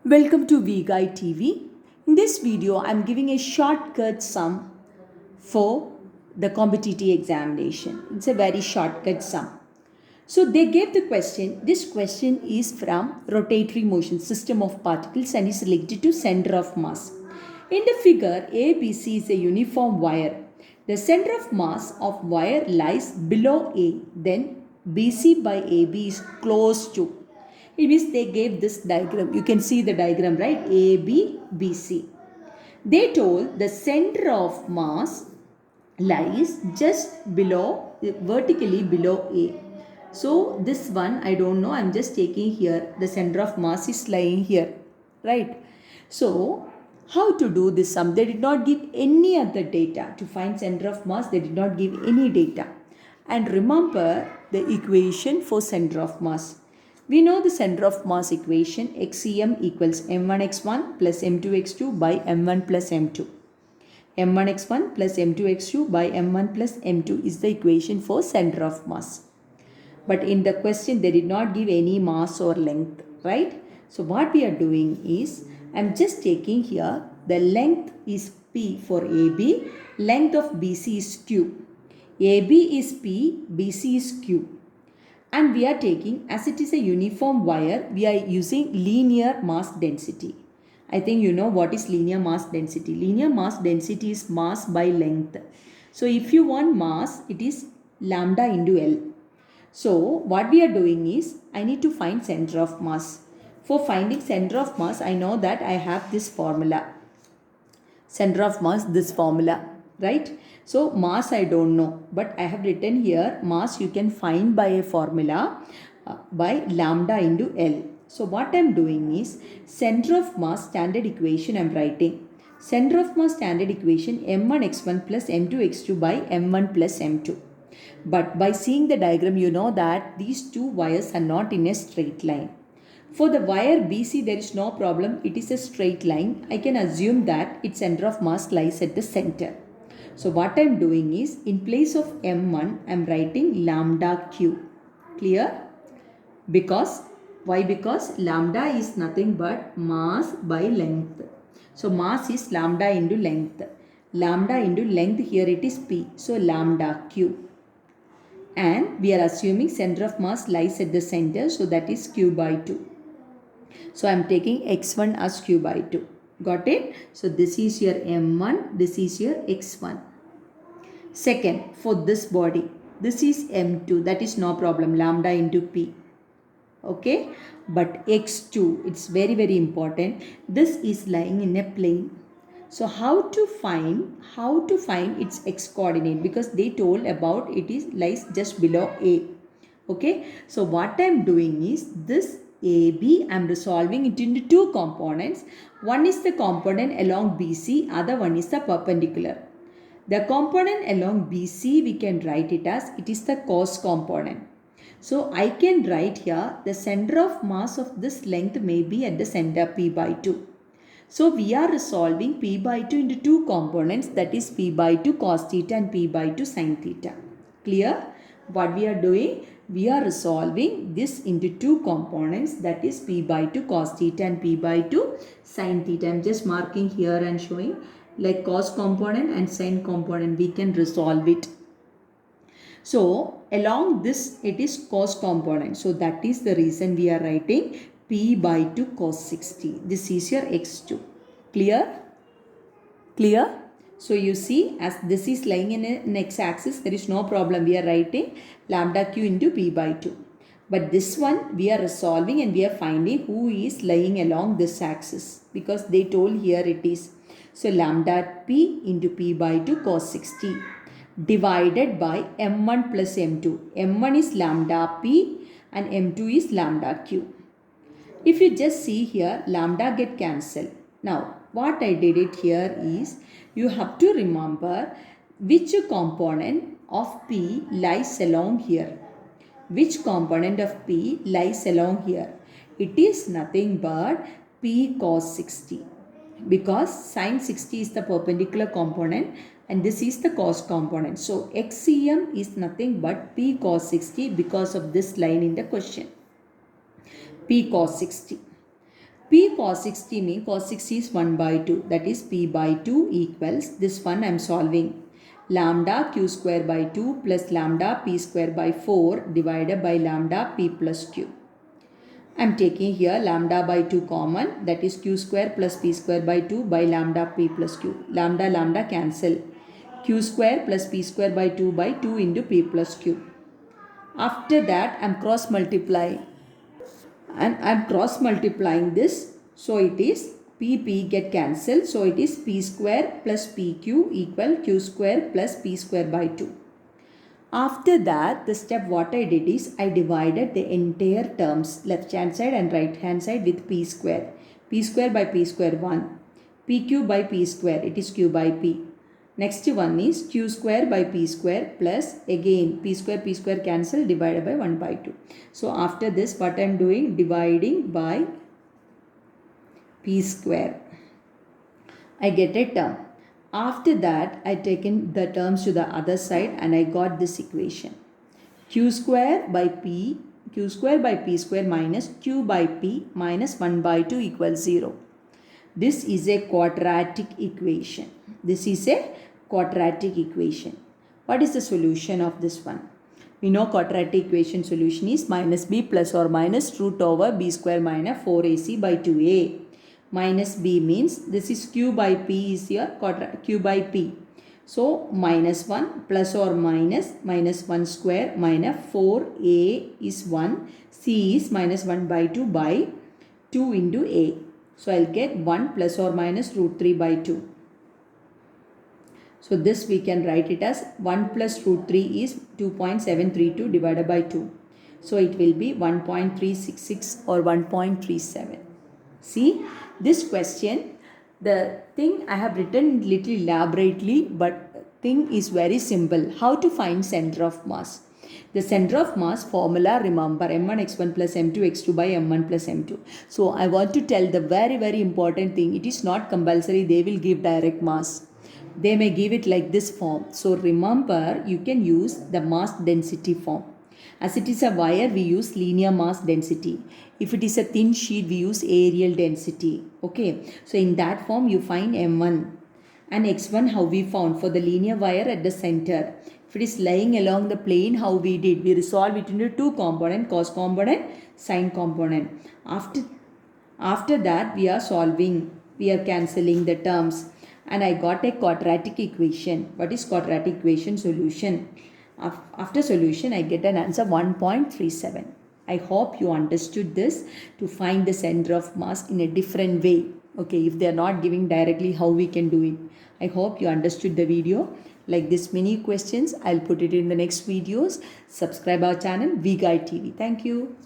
Welcome to VGuide TV. In this video, I'm giving a shortcut sum for the competitive examination. It's a very shortcut sum. So they gave the question. This question is from rotatory motion system of particles and is related to center of mass. In the figure, ABC is a uniform wire. The center of mass of wire lies below A. Then BC by AB is close to. It means they gave this diagram. You can see the diagram, right? A, B, B, C. They told the center of mass lies just below, vertically below A. So this one, I don't know. I'm just taking here. The center of mass is lying here, right? So how to do this sum? They did not give any other data. To find center of mass, they did not give any data. And remember the equation for center of mass. We know the center of mass equation xcm equals m1x1 plus m2x2 by m1 plus m2. m1x1 plus m2x2 by m1 plus m2 is the equation for center of mass. But in the question they did not give any mass or length, right? So what we are doing is, I'm just taking here the length is P for AB, length of BC is Q. AB is P, BC is Q. And we are taking, as it is a uniform wire, we are using linear mass density. I think you know what is linear mass density. Linear mass density is mass by length. So if you want mass, it is lambda into L. So what we are doing is, I need to find center of mass. For finding center of mass, I know that I have this formula. Center of mass, this formula, right? So mass I don't know, but I have written here mass you can find by a formula by lambda into L. So what I am doing is, center of mass standard equation I am writing. Center of mass standard equation m1x1 plus m2x2 by m1 plus m2. But by seeing the diagram, you know that these two wires are not in a straight line. For the wire BC, there is no problem. It is a straight line. I can assume that its center of mass lies at the center. So what I am doing is, in place of M1, I am writing lambda Q. Clear? Because, why? Because lambda is nothing but mass by length. So mass is lambda into length. Lambda into length, here it is P. So lambda Q. And we are assuming center of mass lies at the center. So that is Q by 2. So I am taking x1 as Q by 2. Got it? So this is your m1, this is your x1. Second, for this body, this is m2, that is no problem, lambda into p. Okay, but x2, it's very important. This is lying in a plane. So how to find its x coordinate, because they told about it is lies just below A. Okay, so what I am doing is, this AB, I am resolving it into two components. One is the component along BC, other one is the perpendicular. The component along BC, we can write it as, it is the cos component. So I can write here, the center of mass of this length may be at the center P by 2. So we are resolving P by 2 into two components, that is P by 2 cos theta and P by 2 sin theta. Clear? What we are doing? We are resolving this into two components, that is P by 2 cos theta and P by 2 sin theta. I am just marking here and showing, like cos component and sin component, we can resolve it. So along this, it is cos component. So that is the reason we are writing P by 2 cos 60. This is your x2. Clear? Clear? So you see, as this is lying in an x-axis, there is no problem. We are writing lambda q into P by 2. But this one we are resolving and we are finding who is lying along this axis, because they told here it is. So lambda p into P by 2 cos 60 divided by m1 plus m2. m1 is lambda p and m2 is lambda q. If you just see here, lambda get cancelled. Now what I did it here is, you have to remember which component of P lies along here. Which component of P lies along here? It is nothing but P cos 60, because sin 60 is the perpendicular component and this is the cos component. So xcm is nothing but P cos 60 because of this line in the question. P cos 60. P P cos 60 means cos 60 is 1 by 2. That is P by 2 equals, this one I am solving. Lambda Q square by 2 plus lambda P square by 4 divided by lambda P plus Q. I am taking here lambda by 2 common, that is Q square plus P square by 2 by lambda P plus Q. Lambda lambda cancel. Q square plus P square by 2 into P plus Q. After that I am cross multiplying, and I am cross multiplying this, so it is P get cancelled, so it is P square plus PQ equal Q square plus P square by 2. After that, the step what I did is I divided the entire terms, left hand side and right hand side, with P square. P square by P square 1. PQ by P square, it is Q by P. Next one is Q square by P square plus again P square cancel, divided by 1 by 2. So after this what I am doing, dividing by P square. I get a term. After that I taken the terms to the other side and I got this equation. Q square by P square minus Q by P minus 1 by 2 equals 0. This is a quadratic equation. This is a quadratic equation. What is the solution of this one? We know quadratic equation solution is minus b plus or minus root over b square minus 4ac by 2a. Minus b means this is q by p is here, q by p. So minus 1 plus or minus 1 square minus 4a is 1, c is minus 1 by 2 into a. So I'll get 1 plus or minus root 3 by 2. So this we can write it as 1 plus root 3 is 2.732 divided by 2. So it will be 1.366 or 1.37. See this question, the thing I have written little elaborately, but thing is very simple. How to find center of mass? The center of mass formula, remember, m1 x1 plus m2 x2 by m1 plus m2. So I want to tell the very important thing. It is not compulsory they will give direct mass. They may give it like this form. So remember, you can use the mass density form. As it is a wire, we use linear mass density. If it is a thin sheet, we use areal density. Okay. So in that form, you find m1 and x1 how we found for the linear wire at the center. If it is lying along the plane, how we did? We resolve it into two component, cos component, sine component. After that, we are solving. We are cancelling the terms. And I got a quadratic equation. What is quadratic equation solution? After solution, I get an answer 1.37. I hope you understood this to find the center of mass in a different way. Okay, if they are not giving directly, how we can do it. I hope you understood the video. Like this many questions, I'll put it in the next videos. Subscribe our channel, VGuide TV. Thank you.